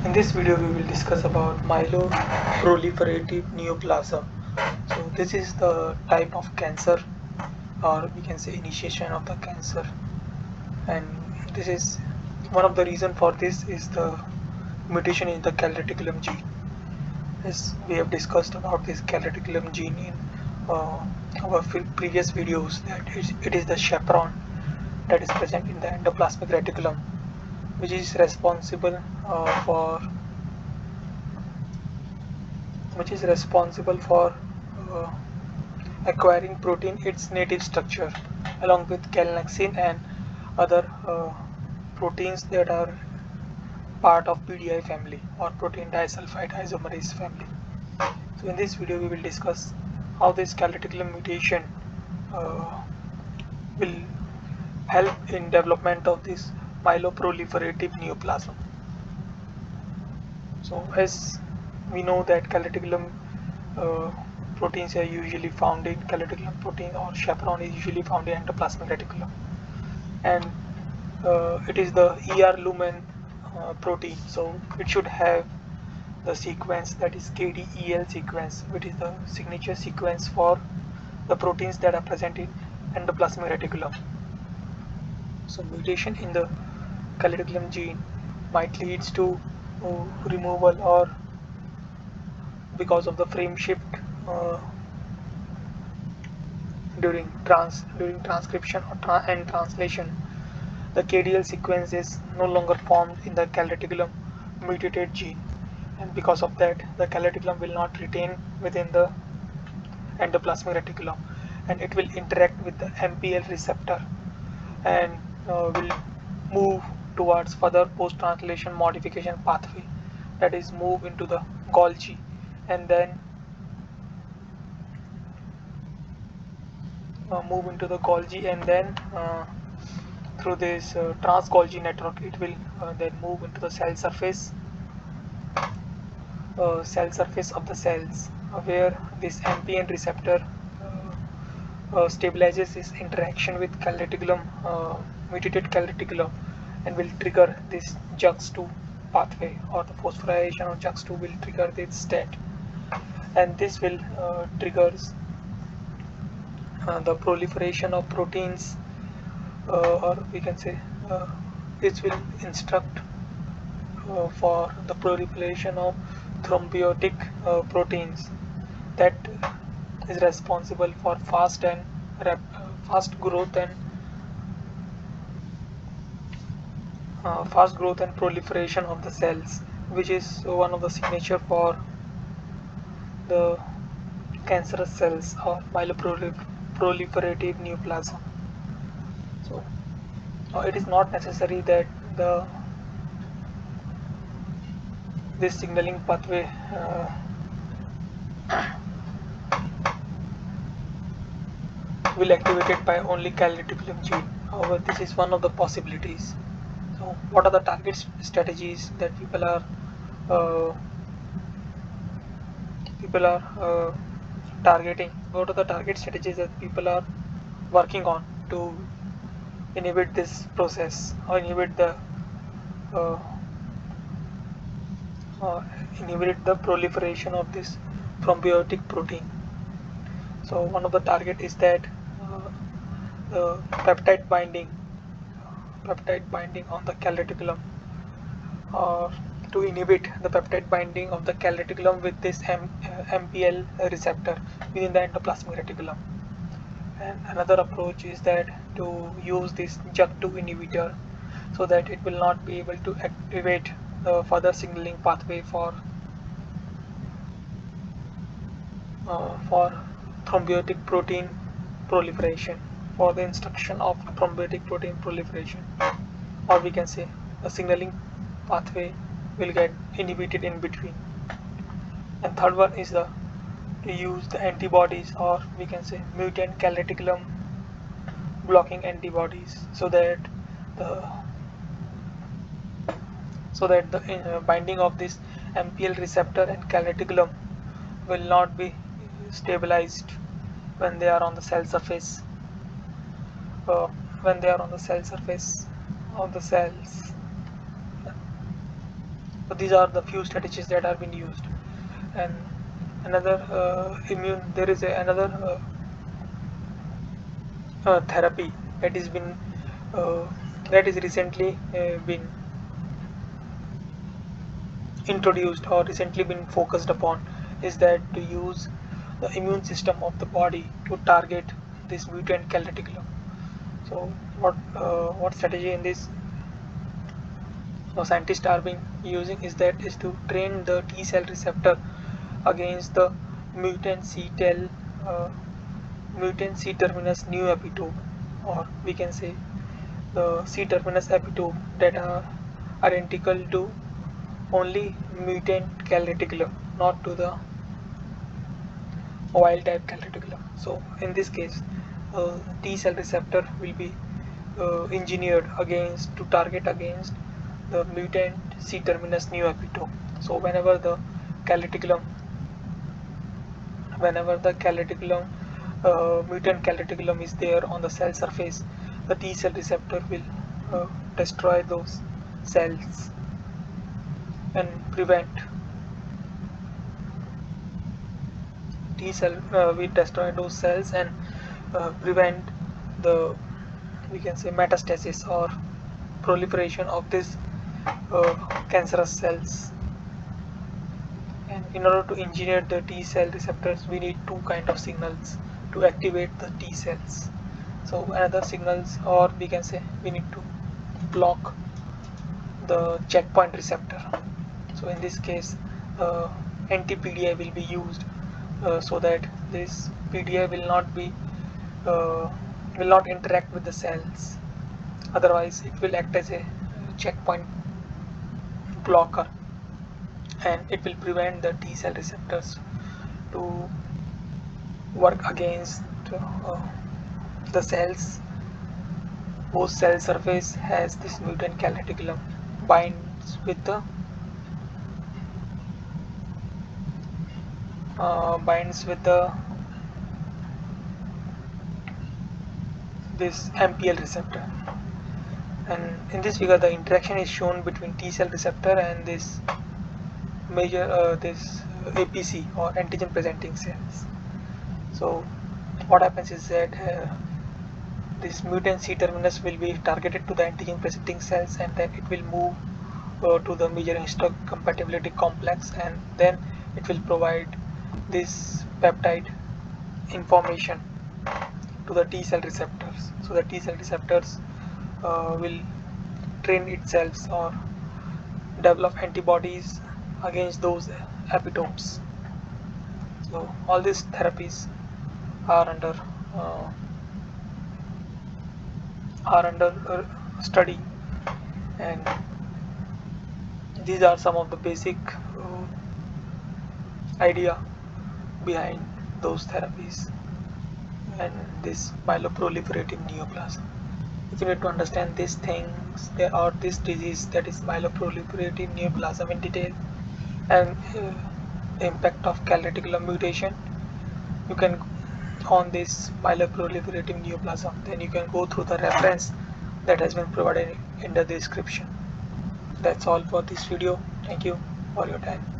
In this video we will discuss about myeloproliferative neoplasm. So this is the type of cancer, or we can say initiation of the cancer, and this is one of the reason for this is the mutation in the calreticulin gene. As we have discussed about this calreticulin gene in our previous videos, that it is the chaperone that is present in the endoplasmic reticulum, which is responsible for uh, acquiring protein its native structure, along with calnexin and other proteins that are part of PDI family, or protein disulfide isomerase family. So in this video we will discuss how this calreticulin mutation uh, will help in development of this myeloproliferative neoplasm. So as we know that calreticulin uh, proteins are usually found in calreticulin protein, or chaperone is usually found in endoplasmic reticulum, and it is the ER lumen protein, so it should have the sequence that is KDEL sequence, which is the signature sequence for the proteins that are present in endoplasmic reticulum. So mutation in the calreticulin gene might leads to removal, or because of the frame shift during transcription and translation, the KDL sequence is no longer formed in the calreticulin mutated gene, and because of that the calreticulin will not retain within the endoplasmic reticulum, and it will interact with the MPL receptor and will move towards further post-translation modification pathway, that is move into the Golgi, and then through this trans-Golgi network it will then move into the cell surface of the cells, where this MPN receptor stabilizes this interaction with mutated calreticulum, and will trigger this JUX2 pathway, or the phosphorylation of JUX2 will trigger this state, and this will triggers the proliferation of proteins, or we can say this will instruct for the proliferation of thrombotic proteins that is responsible for fast growth and proliferation of the cells, which is one of the signature for the cancerous cells or myeloproliferative neoplasm. So it is not necessary that this signaling pathway will activated by only calreticulin gene. However, this is one of the possibilities. So what are the target strategies that uh, people are targeting? What are the target strategies that people are working on to inhibit this process, or uh, inhibit the proliferation of this thrombotic protein? So one of the target is that the peptide binding on the calreticulum, or to inhibit the peptide binding of the calreticulum with this MPL receptor within the endoplasmic reticulum. And another approach is that to use this JAK2 inhibitor, so that it will not be able to activate the further signaling pathway for thrombotic protein proliferation, for the instruction of thrombotic protein proliferation, or we can say the signaling pathway will get inhibited in between. And third one is to use the antibodies, or we can say mutant calreticulum blocking antibodies, so that the binding of this MPL receptor and calreticulum will not be stabilized when they are on the cell surface uh, of the cells. So these are the few strategies that are being used. And another there is another therapy that is been uh, that is recently been introduced or recently been focused upon, is that to use the immune system of the body to target this mutant calreticulum. So what strategy in this scientists are being using is to train the T cell receptor against the mutant C cell uh, mutant C terminus new epitope, or we can say the C terminus epitope that are identical to only mutant calreticulum, not to the wild type calreticulum. So in this case, T cell receptor will be engineered against to target against the mutant C terminus new epitope. So calreticulum, whenever the calreticulum mutant calreticulum is there on the cell surface, the T cell receptor will destroy those cells and prevent T cell we destroy those cells and prevent the, we can say, metastasis or proliferation of these cancerous cells. And in order to engineer the T cell receptors, we need two kind of signals to activate the T cells. So another signals, or we can say we need to block the checkpoint receptor. So in this case, anti-PDI will be used so that this PDI uh, will not interact with the cells. Otherwise, it will act as a checkpoint blocker, and it will prevent the T cell receptors to work against uh, the cells whose cell surface has this mutant calreticulum binds with the this MPL receptor. And in this figure, the interaction is shown between T cell receptor and this APC or antigen presenting cells. So what happens is that this mutant C terminus will be targeted to the antigen presenting cells, and then it will move to the major histocompatibility complex, and then it will provide this peptide information to the T cell receptors. So the T cell receptors will train itself or develop antibodies against those epitopes. So all these therapies are under uh, study, and these are some of the basic idea behind those therapies and this myeloproliferative neoplasm. If you need to understand these things, there are this disease that is myeloproliferative neoplasm in detail, and the impact of calreticulum mutation, you can on this myeloproliferative neoplasm, then you can go through the reference that has been provided in the description. That's all for this video. Thank you for your time.